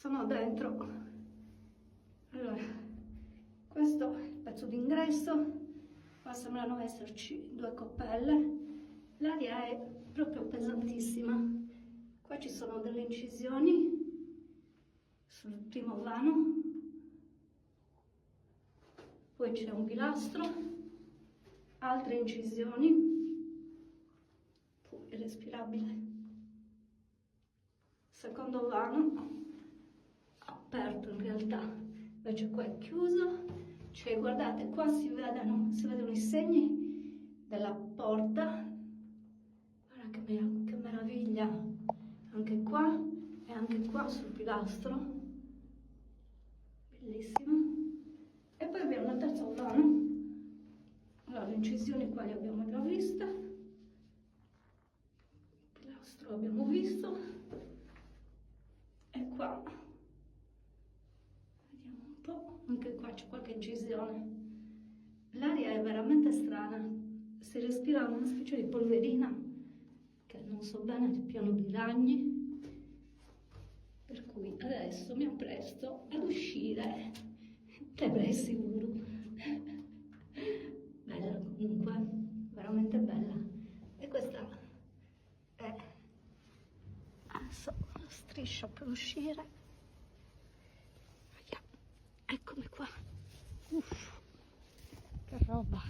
sono dentro. Allora, questo è il pezzo d'ingresso, qua sembrano esserci due coppelle, l'aria è proprio pesantissima, qua ci sono delle incisioni sul primo vano, poi c'è un pilastro, altre incisioni, poi è respirabile. Secondo vano, aperto in realtà, invece qua è chiuso, cioè guardate qua si vedono i segni della porta, guarda che meraviglia, anche qua e anche qua sul pilastro, bellissimo. E poi abbiamo il terzo vano, allora le incisioni qua le abbiamo già viste, il pilastro l'abbiamo visto, e qua vediamo un po', anche qua c'è qualche incisione. L'aria è veramente strana, si respira una specie di polverina che non so bene, il piano di ragni, per cui adesso mi appresto ad uscire dai pressi Uru. Bella comunque, veramente bella. E questa è adesso la striscia per uscire. Vediamo. Eccomi qua. Uff, che roba.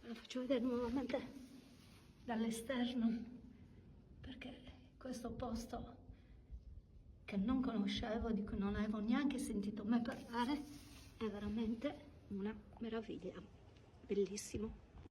Ve la faccio vedere nuovamente dall'esterno, perché questo posto che non conoscevo, di cui non avevo neanche sentito mai parlare, è veramente una meraviglia. Bellissimo.